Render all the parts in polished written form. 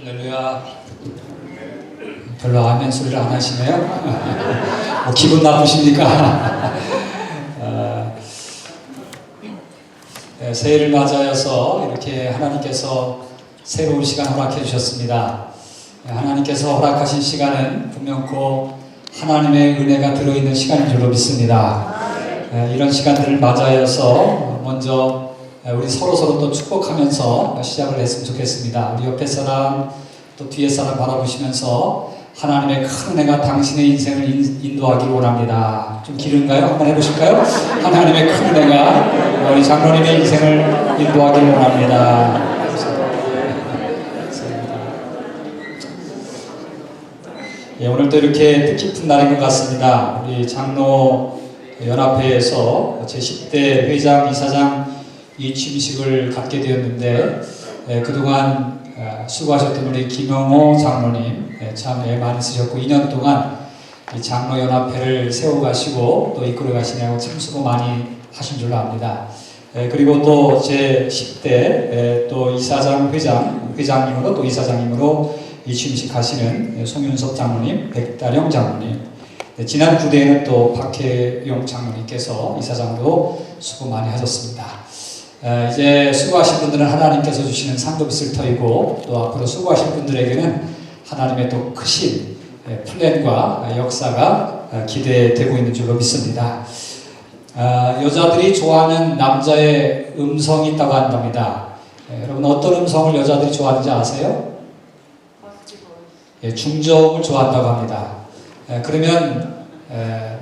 할렐루야. 별로 아멘 소리를 안 하시네요. 뭐 기분 나쁘십니까? 새해를 맞아서 이렇게 하나님께서 새로운 시간 허락해 주셨습니다. 하나님께서 허락하신 시간은 분명코 하나님의 은혜가 들어있는 시간인 줄로 믿습니다. 이런 시간들을 맞아서 먼저 우리 서로 또 축복하면서 시작을 했으면 좋겠습니다. 우리 옆에 사람 또 뒤에 사람 바라보시면서 하나님의 큰 은혜가 당신의 인생을 인도하기를 원합니다. 좀 길은가요? 한번 해보실까요? 하나님의 큰 은혜가 우리 장로님의 인생을 인도하기를 원합니다. 예, 오늘도 이렇게 뜻깊은 날인 것 같습니다. 우리 장로 연합회에서 제10대 회장, 이사장 이 취임식을 갖게 되었는데 그동안 수고하셨던 우리 김영호 장로님 참 애 많이 쓰셨고 2년 동안 이 장로연합회를 세워가시고 또 이끌어가시냐고 참 수고 많이 하신 줄로 압니다. 그리고 또 제 10대 또 이사장 회장님으로 또 이사장님으로 이 취임식 하시는 송윤석 장로님, 백다령 장로님, 지난 9대에는 또 박혜용 장로님께서 이사장으로 수고 많이 하셨습니다. 이제 수고하신 분들은 하나님께서 주시는 상급이 있을 터이고 또 앞으로 수고하실 분들에게는 하나님의 또 크신 플랜과 역사가 기대되고 있는 줄로 믿습니다. 여자들이 좋아하는 남자의 음성이 있다고 한답니다. 여러분 어떤 음성을 여자들이 좋아하는지 아세요? 중저음을 좋아한다고 합니다. 그러면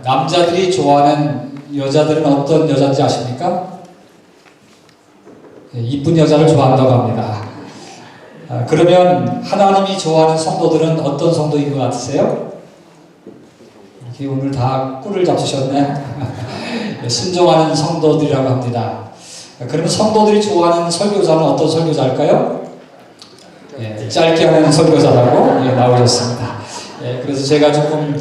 남자들이 좋아하는 여자들은 어떤 여자인지 아십니까? 이쁜 여자를 좋아한다고 합니다. 그러면 하나님이 좋아하는 성도들은 어떤 성도인 것 같으세요? 이렇게 오늘 다 꿀을 잡수셨네. 순종하는 성도들이라고 합니다. 그러면 성도들이 좋아하는 설교자는 어떤 설교자일까요? 짧게 하는 설교자라고 나오셨습니다. 그래서 제가 조금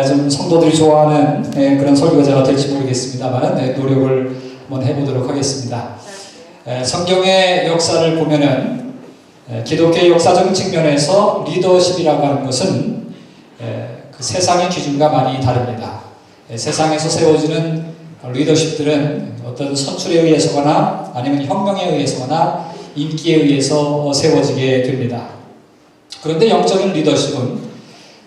좀 성도들이 좋아하는 그런 설교자가 될지 모르겠습니다만 노력을 한번 해보도록 하겠습니다. 성경의 역사를 보면은 기독교의 역사적인 측면에서 리더십이라고 하는 것은 그 세상의 기준과 많이 다릅니다. 세상에서 세워지는 리더십들은 어떤 선출에 의해서거나 아니면 혁명에 의해서거나 인기에 의해서 세워지게 됩니다. 그런데 영적인 리더십은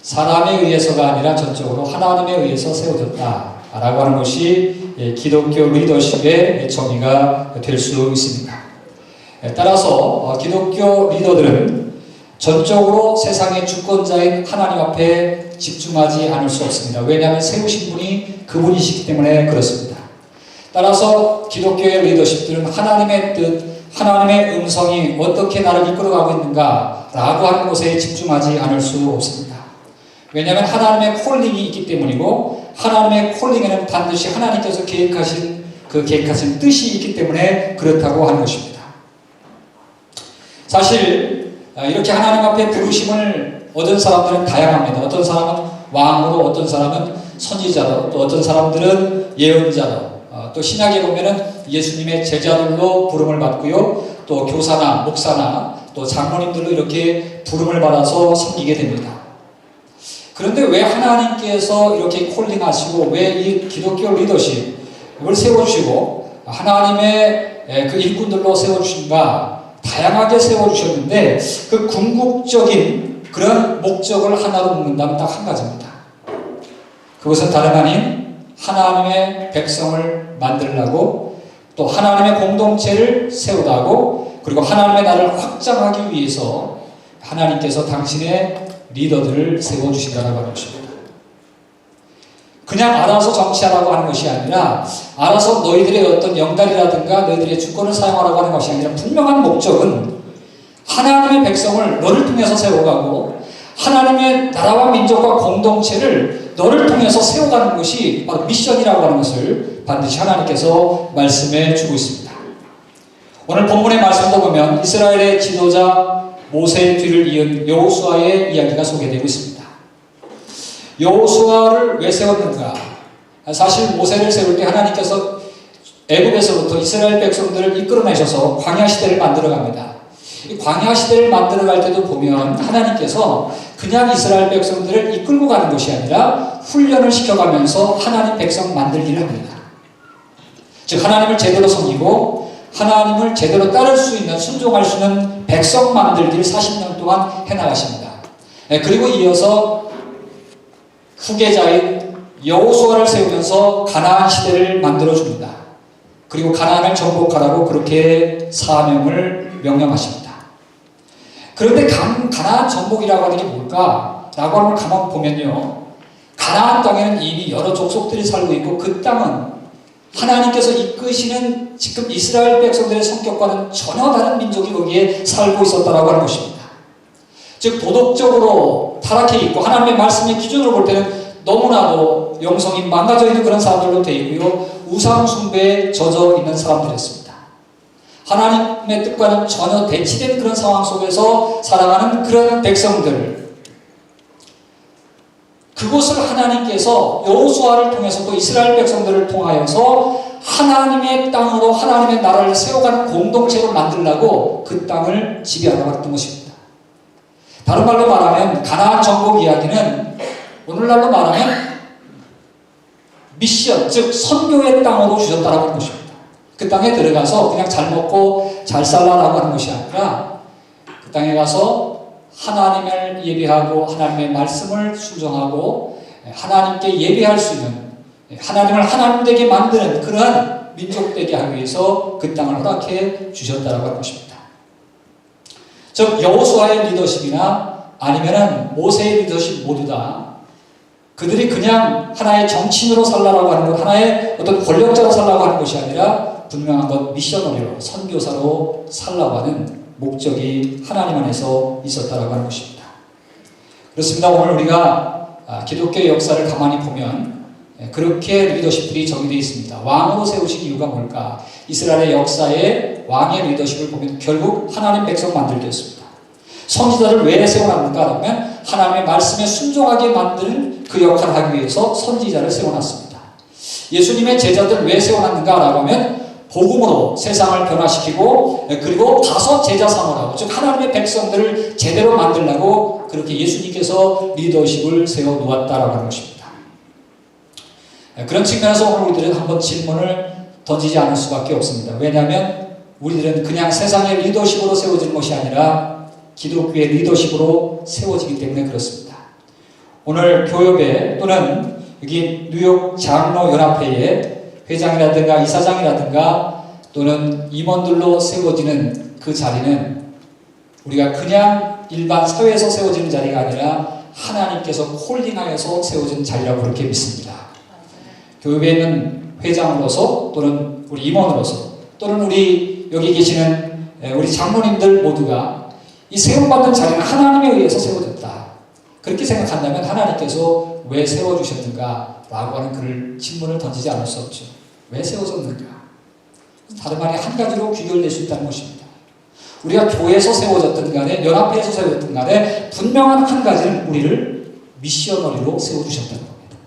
사람에 의해서가 아니라 전적으로 하나님에 의해서 세워졌다라고 하는 것이 기독교 리더십의 정의가 될 수 있습니다. 따라서 기독교 리더들은 전적으로 세상의 주권자인 하나님 앞에 집중하지 않을 수 없습니다. 왜냐하면 세우신 분이 그분이시기 때문에 그렇습니다. 따라서 기독교의 리더십들은 하나님의 뜻, 하나님의 음성이 어떻게 나를 이끌어가고 있는가 라고 하는 것에 집중하지 않을 수 없습니다. 왜냐하면 하나님의 콜링이 있기 때문이고 하나님의 콜링에는 반드시 하나님께서 계획하신 그 계획하신 뜻이 있기 때문에 그렇다고 하는 것입니다. 사실 이렇게 하나님 앞에 부르심을 얻은 사람들은 다양합니다. 어떤 사람은 왕으로, 어떤 사람은 선지자로, 또 어떤 사람들은 예언자로, 또 신약에 보면은 예수님의 제자들로 부름을 받고요, 또 교사나 목사나 또 장로님들로 이렇게 부름을 받아서 섬기게 됩니다. 그런데 왜 하나님께서 이렇게 콜링하시고 왜 이 기독교 리더십을 세워주시고 하나님의 그 일꾼들로 세워주신가? 다양하게 세워주셨는데 그 궁극적인 그런 목적을 하나로 묶는다면 딱 한 가지입니다. 그것은 다름 아닌 하나님의 백성을 만들려고 또 하나님의 공동체를 세우라고 그리고 하나님의 나라를 확장하기 위해서 하나님께서 당신의 리더들을 세워주신다고 하는 것입니다. 그냥 알아서 정치하라고 하는 것이 아니라 알아서 너희들의 어떤 영달이라든가 너희들의 주권을 사용하라고 하는 것이 아니라 분명한 목적은 하나님의 백성을 너를 통해서 세워가고 하나님의 나라와 민족과 공동체를 너를 통해서 세워가는 것이 바로 미션이라고 하는 것을 반드시 하나님께서 말씀해 주고 있습니다. 오늘 본문의 말씀도 보면 이스라엘의 지도자 모세의 뒤를 이은 여호수아의 이야기가 소개되고 있습니다. 여호수아를 왜 세웠는가? 사실 모세를 세울 때 하나님께서 애굽에서부터 이스라엘 백성들을 이끌어내셔서 광야 시대를 만들어 갑니다. 이 광야 시대를 만들어갈 때도 보면 하나님께서 그냥 이스라엘 백성들을 이끌고 가는 것이 아니라 훈련을 시켜가면서 하나님 백성 만들기를 합니다. 즉 하나님을 제대로 섬기고 하나님을 제대로 따를 수 있는, 순종할 수 있는 백성 만들기를 40년 동안 해나가십니다. 그리고 이어서 후계자인 여호수아를 세우면서 가나안 시대를 만들어줍니다. 그리고 가나안을 정복하라고 그렇게 사명을 명령하십니다. 그런데 가나안 정복이라고 하는 게 뭘까? 라고 하는 걸 가만 보면요, 가나안 땅에는 이미 여러 족속들이 살고 있고 그 땅은 하나님께서 이끄시는 지금 이스라엘 백성들의 성격과는 전혀 다른 민족이 거기에 살고 있었다라고 하는 것입니다. 즉 도덕적으로 타락해 있고 하나님의 말씀의 기준으로 볼 때는 너무나도 영성이 망가져 있는 그런 사람들로 되어 있고요, 우상 숭배에 젖어 있는 사람들이었습니다. 하나님의 뜻과는 전혀 대치된 그런 상황 속에서 살아가는 그런 백성들, 그곳을 하나님께서 여호수아를 통해서 또 이스라엘 백성들을 통하여서 하나님의 땅으로 하나님의 나라를 세워가는 공동체로 만들려고 그 땅을 지배하러 갔던 것입니다. 다른 말로 말하면 가나안 정복 이야기는 오늘날로 말하면 미션, 즉 선교의 땅으로 주셨다라고 하는 것입니다. 그 땅에 들어가서 그냥 잘 먹고 잘 살라라고 하는 것이 아니라 그 땅에 가서 하나님을 예배하고 하나님의 말씀을 순종하고 하나님께 예배할 수 있는, 하나님을 하나님 되게 만드는 그러한 민족 되게 하기 위해서 그 땅을 허락해 주셨다라고 하는 것입니다. 즉 여호수아의 리더십이나 아니면은 모세의 리더십 모두 다 그들이 그냥 하나의 정치인으로 살라고 하는 것, 하나의 어떤 권력자로 살라고 하는 것이 아니라 분명한 것, 미셔너리로, 선교사로 살라고 하는 목적이 하나님 안에서 있었다라고 하는 것입니다. 그렇습니다. 오늘 우리가 기독교의 역사를 가만히 보면 그렇게 리더십들이 정의되어 있습니다. 왕으로 세우신 이유가 뭘까? 이스라엘의 역사의 왕의 리더십을 보면 결국 하나님 백성 만들기였습니다. 선지자를 왜 세워놨는가 하면 하나님의 말씀에 순종하게 만드는 그 역할을 하기 위해서 선지자를 세워놨습니다. 예수님의 제자들 왜 세워놨는가 라고 하면 복음으로 세상을 변화시키고 그리고 가서 제자 삼으라고, 즉 하나님의 백성들을 제대로 만들려고 그렇게 예수님께서 리더십을 세워놓았다라고 하는 것입니다. 그런 측면에서 오늘 우리들은 한번 질문을 던지지 않을 수밖에 없습니다. 왜냐하면 우리들은 그냥 세상의 리더십으로 세워지는 것이 아니라 기독교의 리더십으로 세워지기 때문에 그렇습니다. 오늘 교협에 또는 여기 뉴욕 장로연합회에 회장이라든가 이사장이라든가 또는 임원들로 세워지는 그 자리는 우리가 그냥 일반 사회에서 세워지는 자리가 아니라 하나님께서 콜링하여서 세워진 자리라고 그렇게 믿습니다. 교회에 있는 회장으로서 또는 우리 임원으로서 또는 우리 여기 계시는 우리 장로님들 모두가 이 세움받는 자리는 하나님에 의해서 세워졌다. 그렇게 생각한다면 하나님께서 왜 세워주셨는가? 라고 하는 그 질문을 던지지 않을 수 없죠. 왜 세워졌는가? 다른 말이 한 가지로 귀결될 수 있다는 것입니다. 우리가 교회에서 세워졌든 간에 연합회에서 세워졌든 간에 분명한 한 가지는 우리를 미셔너리로 세워주셨다는 겁니다.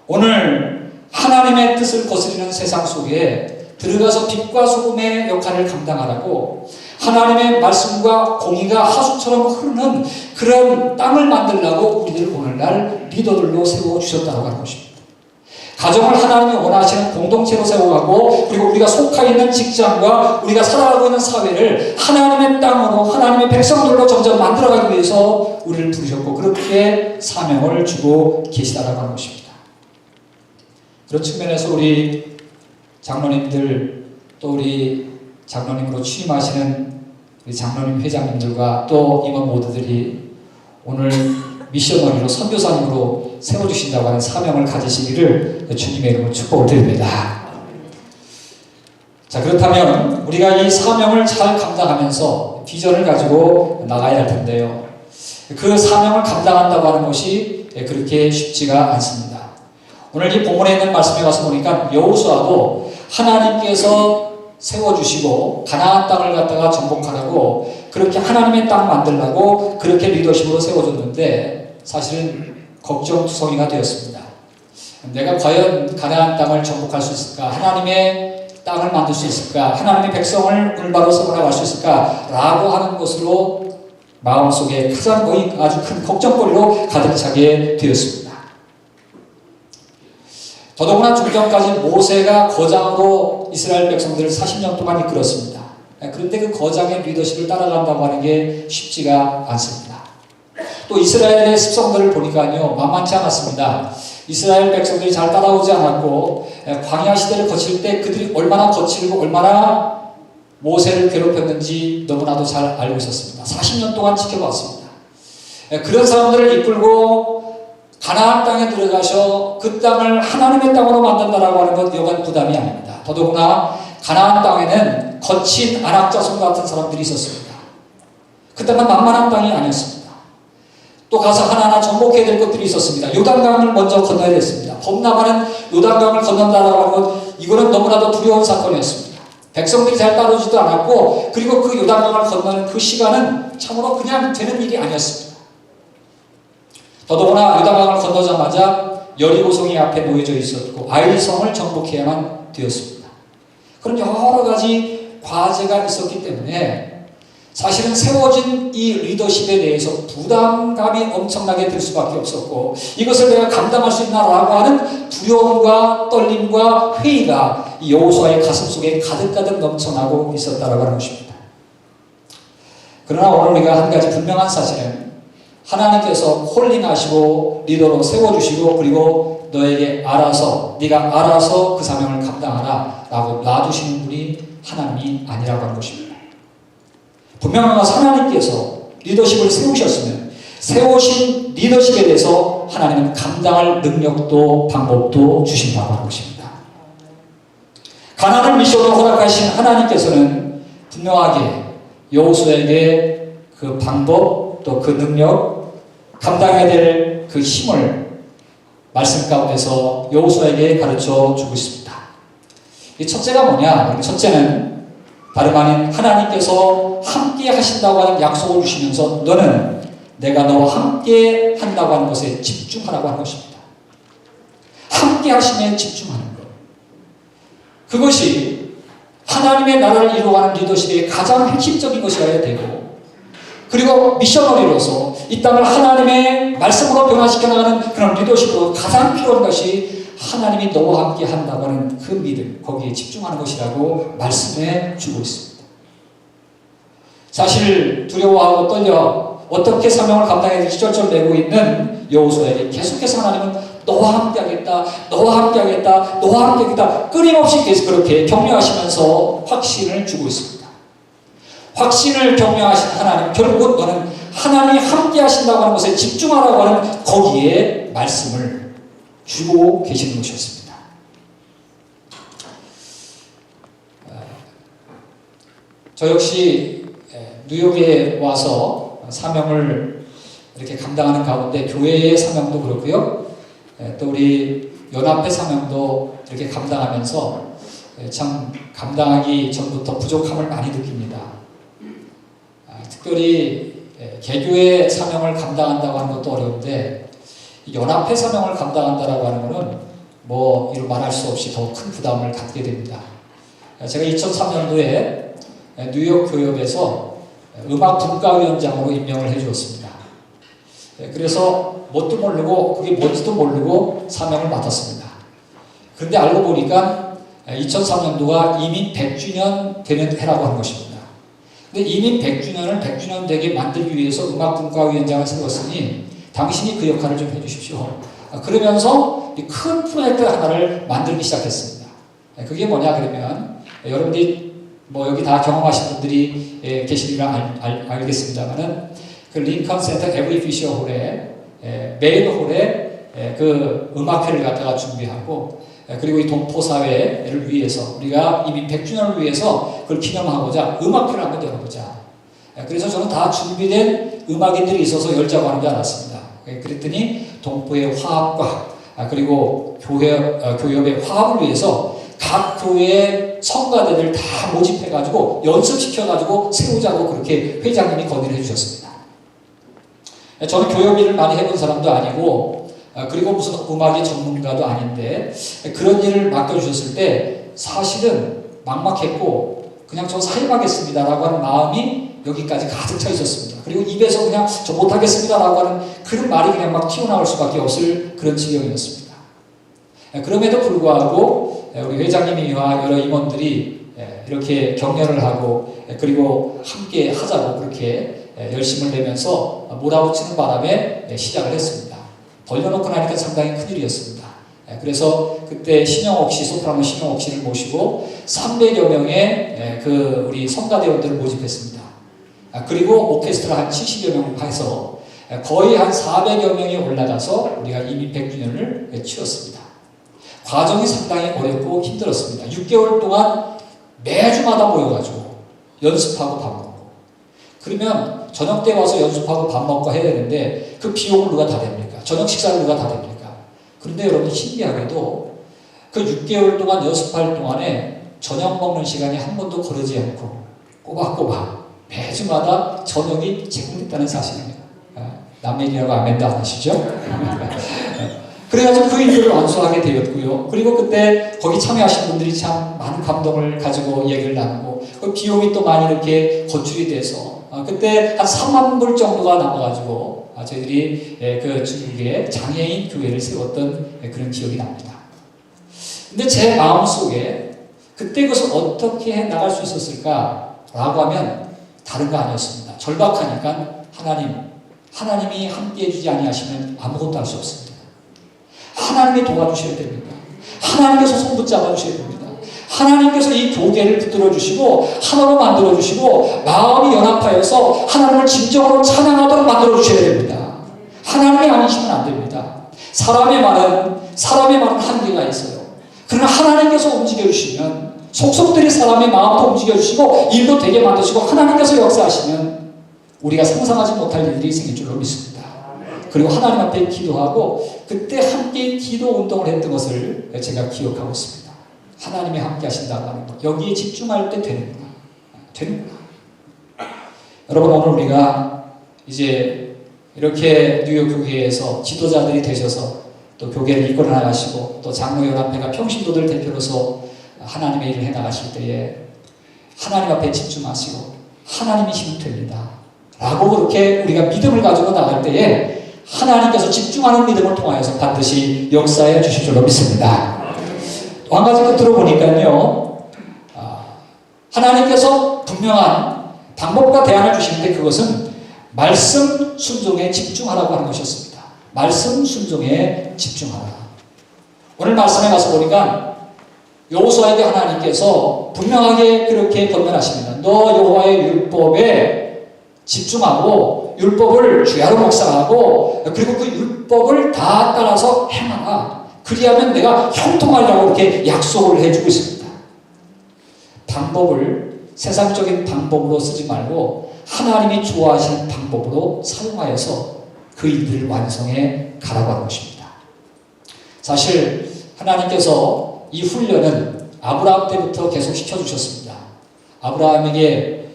오늘 하나님의 뜻을 거스리는 세상 속에 들어가서 빛과 소금의 역할을 감당하라고 하나님의 말씀과 공의가 하수처럼 흐르는 그런 땅을 만들려고 우리들을 오늘날 리더들로 세워주셨다고 하는 것입니다. 가정을 하나님이 원하시는 공동체로 세워가고 그리고 우리가 속해 있는 직장과 우리가 살아가고 있는 사회를 하나님의 땅으로 하나님의 백성들로 점점 만들어가기 위해서 우리를 부르셨고 그렇게 사명을 주고 계시다라고 하는 것입니다. 그런 측면에서 우리 장로님들 또 우리 장로님으로 취임하시는 우리 장로님 회장님들과 또 임원 모두들이 오늘 미셔너리로 선교사님으로 세워주신다고 하는 사명을 가지시기를 주님의 이름으로 축복을 드립니다. 자, 그렇다면 우리가 이 사명을 잘 감당하면서 비전을 가지고 나가야 할 텐데요. 그 사명을 감당한다고 하는 것이 그렇게 쉽지가 않습니다. 오늘 이 본문에 있는 말씀에 가서 보니까 여호수아도 하나님께서 세워주시고 가나안 땅을 갖다가 정복하라고 그렇게 하나님의 땅 만들라고 그렇게 리더십으로 세워줬는데 사실은 걱정투성이가 되었습니다. 내가 과연 가나안 땅을 정복할 수 있을까? 하나님의 땅을 만들 수 있을까? 하나님의 백성을 올바로 세워나갈 수 있을까? 라고 하는 것으로 마음속에 가장 거의 아주 큰 걱정거리로 가득 차게 되었습니다. 더더구나 좀 전까지 모세가 거장으로 이스라엘 백성들을 40년 동안 이끌었습니다. 그런데 그 거장의 리더십을 따라간다고 하는 게 쉽지가 않습니다. 또 이스라엘의 습성들을 보니까요, 만만치 않았습니다. 이스라엘 백성들이 잘 따라오지 않았고 광야 시대를 거칠 때 그들이 얼마나 거칠고 얼마나 모세를 괴롭혔는지 너무나도 잘 알고 있었습니다. 40년 동안 지켜봤습니다. 그런 사람들을 이끌고 가나안 땅에 들어가셔 그 땅을 하나님의 땅으로 만든다라고 하는 것 여간 부담이 아닙니다. 더더구나 가나안 땅에는 거친 안악자손 같은 사람들이 있었습니다. 그 땅은 만만한 땅이 아니었습니다. 또 가서 하나하나 정복해야 될 것들이 있었습니다. 요단강을 먼저 건너야 됐습니다. 범람하는 요단강을 건넌다라고 하는 것, 이거는 너무나도 두려운 사건이었습니다. 백성들이 잘 따르지도 않았고, 그리고 그 요단강을 건너는 그 시간은 참으로 그냥 되는 일이 아니었습니다. 더더구나 요단강을 건너자마자 여리고성이 앞에 놓여져 있었고 아이성을 정복해야만 되었습니다. 그런 여러 가지 과제가 있었기 때문에 사실은 세워진 이 리더십에 대해서 부담감이 엄청나게 들 수밖에 없었고, 이것을 내가 감당할 수 있나라고 하는 두려움과 떨림과 회의가 이 여호수아의 가슴 속에 가득가득 넘쳐나고 있었다라고 하는 것입니다. 그러나 오늘 우리가 한 가지 분명한 사실은 하나님께서 콜링하시고 리더로 세워주시고, 그리고 너에게 네가 알아서 그 사명을 감당하라 라고 놔두시는 분이 하나님이 아니라고 하는 것입니다. 분명한 것은 하나님께서 리더십을 세우셨으면 세우신 리더십에 대해서 하나님은 감당할 능력도 방법도 주신다고 하는 것입니다. 가나안을 미션으로 허락하신 하나님께서는 분명하게 여호수아에게 그 방법 또 그 능력 감당해야 될 그 힘을 말씀 가운데서 여호수아에게 가르쳐 주고 있습니다. 이 첫째가 뭐냐? 첫째는 다름 아닌 하나님께서 함께 하신다고 하는 약속을 주시면서 너는 내가 너와 함께 한다고 하는 것에 집중하라고 하는 것입니다. 함께 하심에 집중하는 것. 그것이 하나님의 나라를 이루어가는 리더십의 가장 핵심적인 것이어야 되고, 그리고 미셔너리로서 이 땅을 하나님의 말씀으로 변화시켜 나가는 그런 리더십으로 가장 필요한 것이 하나님이 너와 함께 한다고 하는 그 믿음, 거기에 집중하는 것이라고 말씀해 주고 있습니다. 사실 두려워하고 떨려 어떻게 사명을 감당해야 될지 쩔쩔매고 있는 여호수아에게 계속해서 하나님은 너와 함께 하겠다, 너와 함께 하겠다, 너와 함께 하겠다 끊임없이 계속 그렇게 격려하시면서 확신을 주고 있습니다. 확신을 격려하신 하나님, 결국 너는 하나님이 함께 하신다고 하는 것에 집중하라고 하는 거기에 말씀을 주고 계시는 것이었습니다. 저 역시 뉴욕에 와서 사명을 이렇게 감당하는 가운데 교회의 사명도 그렇고요, 또 우리 연합회 사명도 이렇게 감당하면서 참 감당하기 전부터 부족함을 많이 느낍니다. 특별히 개교의 사명을 감당한다고 하는 것도 어려운데 연합회 사명을 감당한다라고 하는 것은 뭐 이루 말할 수 없이 더 큰 부담을 갖게 됩니다. 제가 2003년도에 뉴욕 교협에서 음악분과위원장으로 임명을 해 주었습니다. 그래서 뭣도 모르고 그게 뭔지도 모르고 사명을 맡았습니다. 그런데 알고 보니까 2003년도가 이민 100주년 되는 해라고 하는 것입니다. 근데 이민 100주년을 100주년 되게 만들기 위해서 음악분과위원장을 세웠으니 당신이 그 역할을 좀 해주십시오. 그러면서 큰 프로젝트 하나를 만들기 시작했습니다. 그게 뭐냐 그러면 여러분들이 뭐 여기 다 경험하신 분들이 계시리라 알겠습니다만은 그 링컨 센터 에브리 피셔 홀에 메인 홀에 그 음악회를 갖다가 준비하고, 그리고 이 동포사회를 위해서 우리가 이미 100주년을 위해서 그걸 기념하고자 음악회를 한번 열어보자. 그래서 저는 다 준비된 음악인들이 있어서 열자고 하는 줄 알았습니다. 그랬더니 동포의 화합과 그리고 교협의 화합을 위해서 각 교회의 성가대들 다 모집해가지고 연습시켜가지고 세우자고 그렇게 회장님이 건의를 해주셨습니다. 저는 교협 일을 많이 해본 사람도 아니고 그리고 무슨 음악의 전문가도 아닌데 그런 일을 맡겨주셨을 때 사실은 막막했고 그냥 저 사임하겠습니다라고 하는 마음이 여기까지 가득 차 있었습니다. 그리고 입에서 그냥 저 못하겠습니다라고 하는 그런 말이 그냥 막 튀어나올 수밖에 없을 그런 지경이었습니다. 그럼에도 불구하고 우리 회장님이와 여러 임원들이 이렇게 격려를 하고 그리고 함께 하자고 그렇게 열심을 내면서 몰아붙이는 바람에 시작을 했습니다. 벌려놓고 나니까 상당히 큰일이었습니다. 그래서 그때 신영옥 씨, 소프라노 신영옥 씨를 모시고 300여 명의 우리 성가대원들을 모집했습니다. 그리고 오케스트라 한 70여 명 해서 거의 한 400여 명이 올라가서 우리가 이미 100주년을 치렀습니다. 과정이 상당히 어렵고 힘들었습니다. 6개월 동안 매주마다 모여가지고 연습하고 밥 먹고 그러면 저녁 때 와서 연습하고 밥 먹고 해야 되는데 그 비용을 누가 다 댑니까? 저녁 식사를 누가 다 댑니까? 그런데 여러분 신기하게도 그 6개월 동안 연습할 동안에 저녁 먹는 시간이 한 번도 거르지 않고 꼬박꼬박 매주마다 저녁이 제공됐다는 사실입니다. 남매기라고 아멘도 안 하시죠? 그래가지고 그 일들을 완수하게 되었고요. 그리고 그때 거기 참여하신 분들이 참 많은 감동을 가지고 얘기를 나누고 그 비용이 또 많이 이렇게 거출이 돼서 그때 한 3만 불 정도가 남아가지고 저희들이 그 중국에 장애인 교회를 세웠던 그런 기억이 납니다. 근데 제 마음속에 그때 그것을 어떻게 해 나갈 수 있었을까라고 하면 다른 거 아니었습니다. 절박하니까 하나님이 함께 해주지 아니하시면 아무것도 할 수 없습니다. 하나님이 도와주셔야 됩니다. 하나님께서 손 붙잡아 주셔야 됩니다. 하나님께서 이 교계를 붙들어 주시고 하나로 만들어 주시고 마음이 연합하여서 하나님을 진정으로 찬양하도록 만들어 주셔야 됩니다. 하나님이 아니시면 안 됩니다. 사람의 말은 한계가 있어요. 그러나 하나님께서 움직여 주시면 속속들이 사람의 마음도 움직여 주시고 일도 되게 만드시고 하나님께서 역사하시면 우리가 상상하지 못할 일들이 생길 줄로 믿습니다. 그리고 하나님 앞에 기도하고 그때 함께 기도 운동을 했던 것을 제가 기억하고 있습니다. 하나님이 함께 하신다고 하는 것. 여기에 집중할 때 되는구나. 여러분 오늘 우리가 이제 이렇게 뉴욕 교회에서 지도자들이 되셔서 또 교회를 이끌어 나가시고 또 장로연합회가 평신도들 대표로서 하나님의 일을 해나가실 때에 하나님 앞에 집중하시고 하나님이시면 됩니다. 라고 그렇게 우리가 믿음을 가지고 나갈 때에 하나님께서 집중하는 믿음을 통하여서 반드시 역사해 주실 줄로 믿습니다. 또 한 가지 끝으로 보니까요. 하나님께서 분명한 방법과 대안을 주시는데 그것은 말씀 순종에 집중하라고 하는 것이었습니다. 말씀 순종에 집중하라. 오늘 말씀에 가서 보니까 여호수아에게 하나님께서 분명하게 그렇게 권면하십니다. 너 여호와의 율법에 집중하고 율법을 주야로 묵상하고 그리고 그 율법을 다 따라서 행하라. 그리하면 내가 형통하리라고 이렇게 약속을 해주고 있습니다. 방법을 세상적인 방법으로 쓰지 말고 하나님이 좋아하시는 방법으로 사용하여서 그 일들을 완성해 가라고 하는 것입니다. 사실 하나님께서 이 훈련은 아브라함 때부터 계속 시켜주셨습니다. 아브라함에게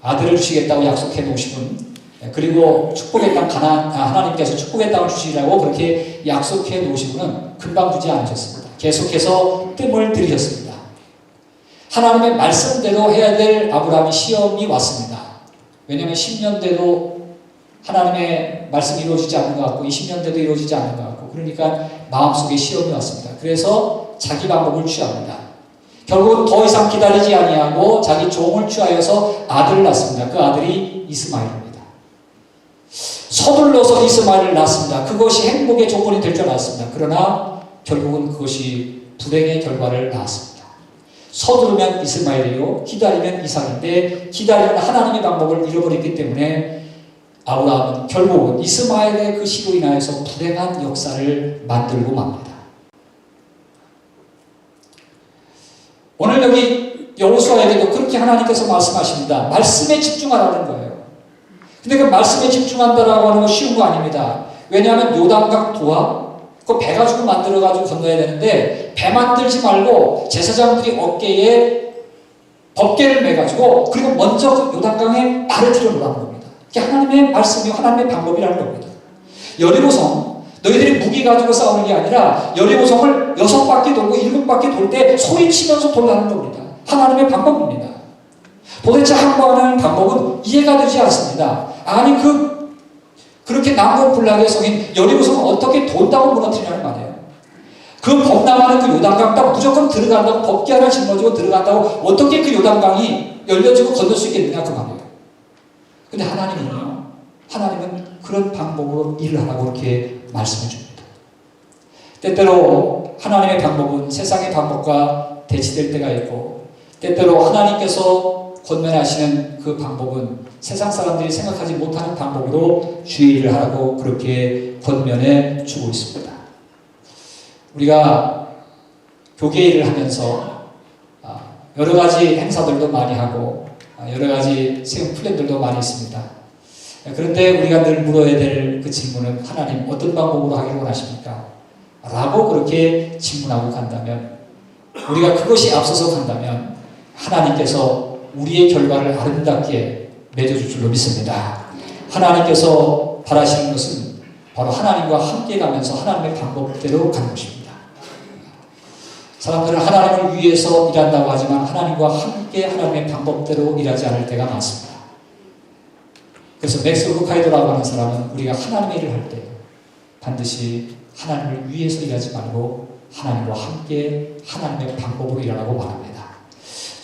아들을 주시겠다고 약속해 놓으시군. 그리고 축복의 땅 하나님께서 축복의 땅을 주시라고 그렇게 약속해 놓으시고는 금방 주지 않으셨습니다. 계속해서 뜸을 들이셨습니다. 하나님의 말씀대로 해야 될 아브라함이 시험이 왔습니다. 왜냐하면 10년 돼도 하나님의 말씀이 이루어지지 않는 것 같고 20년 돼도 이루어지지 않는 것 같고 그러니까 마음속에 시험이 왔습니다. 그래서 자기 방법을 취합니다. 결국은 더 이상 기다리지 아니하고 자기 종을 취하여서 아들을 낳습니다. 그 아들이 이스마엘입니다. 서둘러서 이스마엘을 낳습니다. 그것이 행복의 조건이 될 줄 알았습니다. 그러나 결국은 그것이 불행의 결과를 낳았습니다. 서두르면 이스마엘이요 기다리면 이삭인데 기다리는 하나님의 방법을 잃어버렸기 때문에 아브라함은 결국은 이스마엘의 그 시로 인하여서 불행한 역사를 만들고 맙니다. 오늘 여기 여호수아에게도 그렇게 하나님께서 말씀하십니다. 말씀에 집중하라는 거예요. 근데 그 말씀에 집중한다라고 하는 건 쉬운 거 아닙니다. 왜냐하면 요단강 도하 그 배 가지고 만들어가지고 건너야 되는데 배 만들지 말고 제사장들이 어깨에 법궤를 매가지고 그리고 먼저 그 요단강에 발을 들여놓으라는 겁니다. 이게 하나님의 말씀이 하나님의 방법이라는 겁니다. 여리고성 너희들이 무기 가지고 싸우는 게 아니라 여리고성을 6바퀴 돌고 7바퀴 돌 때 소리치면서 돌라는 겁니다. 하나님의 방법입니다. 도대체 항거하는 방법은 이해가 되지 않습니다. 아니 그렇게 난공불락의 성인 여리고성은 어떻게 돈다고 무너뜨리냐는 말이에요. 그 범람하는 그 요단강 딱 무조건 들어간다고, 법기 하나 짊어지고 들어간다고 어떻게 그 요단강이 열려지고 건널 수 있겠느냐 그 말이에요. 근데 하나님은요, 하나님은 그런 방법으로 일을 하라고 이렇게 말씀해 줍니다. 때때로 하나님의 방법은 세상의 방법과 대치될 때가 있고, 때때로 하나님께서 권면하시는 그 방법은 세상 사람들이 생각하지 못하는 방법으로 주의를 하라고 그렇게 권면해 주고 있습니다. 우리가 교계 일을 하면서 여러 가지 행사들도 많이 하고 여러 가지 세운 플랜들도 많이 있습니다. 그런데 우리가 늘 물어야 될 그 질문은 하나님 어떤 방법으로 하기를 원하십니까? 라고 그렇게 질문하고 간다면, 우리가 그것이 앞서서 간다면 하나님께서 우리의 결과를 아름답게 맺어줄 줄로 믿습니다. 하나님께서 바라시는 것은 바로 하나님과 함께 가면서 하나님의 방법대로 가는 것입니다. 사람들은 하나님을 위해서 일한다고 하지만 하나님과 함께 하나님의 방법대로 일하지 않을 때가 많습니다. 그래서 맥스 루카이도라고 하는 사람은 우리가 하나님의 일을 할 때 반드시 하나님을 위해서 일하지 말고 하나님과 함께 하나님의 방법으로 일하라고 말합니다.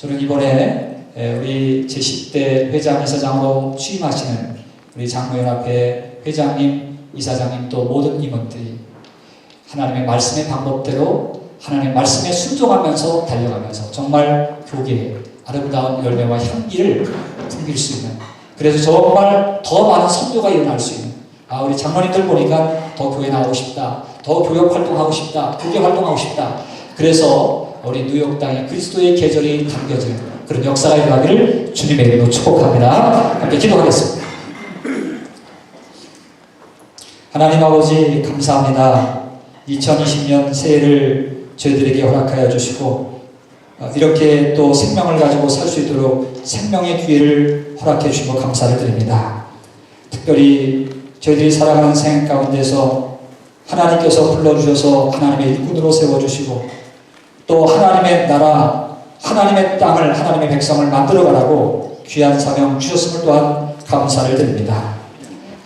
저는 이번에 우리 제10대 회장 이사장으로 취임하시는 우리 장로연합회 회장님, 이사장님 또 모든 임원들이 하나님의 말씀의 방법대로 하나님의 말씀에 순종하면서 달려가면서 정말 교계에 아름다운 열매와 향기를 풍길 수 있는, 그래서 정말 더 많은 선교가 일어날 수 있는, 우리 장로님들 보니까 더 교회 나오고 싶다, 더 교역 활동하고 싶다, 교계 활동하고 싶다. 그래서 우리 뉴욕 땅에 그리스도의 계절이 담겨지는 그런 역사가 일어나기를 주님의 이름으로 축복합니다. 함께 기도하겠습니다. 하나님 아버지 감사합니다. 2020년 새해를 저희들에게 허락하여 주시고 이렇게 또 생명을 가지고 살 수 있도록 생명의 기회를 허락해 주시고 감사를 드립니다. 특별히 저희들이 살아가는 생애 가운데서 하나님께서 불러주셔서 하나님의 일꾼으로 세워주시고 또 하나님의 나라, 하나님의 땅을, 하나님의 백성을 만들어가라고 귀한 사명 주셨음을 또한 감사를 드립니다.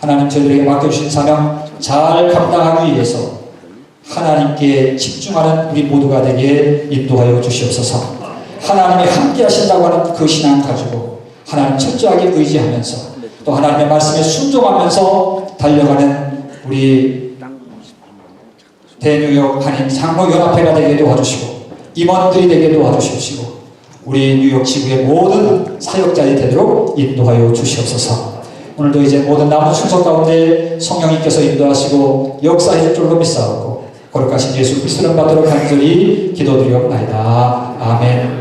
하나님 저희들에게 맡겨주신 사명 잘 감당하기 위해서 하나님께 집중하는 우리 모두가 되게 인도하여 주시옵소서. 하나님이 함께 하신다고 하는 그 신앙 가지고 하나님 철저하게 의지하면서 또 하나님의 말씀에 순종하면서 달려가는 우리 대뉴욕 한인 장로연합회가 되게 도와주시고 임원들이 되게 도와주시고 우리 뉴욕 지구의 모든 사역자들이 되도록 인도하여 주시옵소서. 오늘도 이제 모든 남은 순서 가운데 성령님께서 인도하시고 역사해 줄 줄로 믿사옵고 거룩하신 예수 그리스도를 받도록 간절히 기도드리옵나이다. 아멘.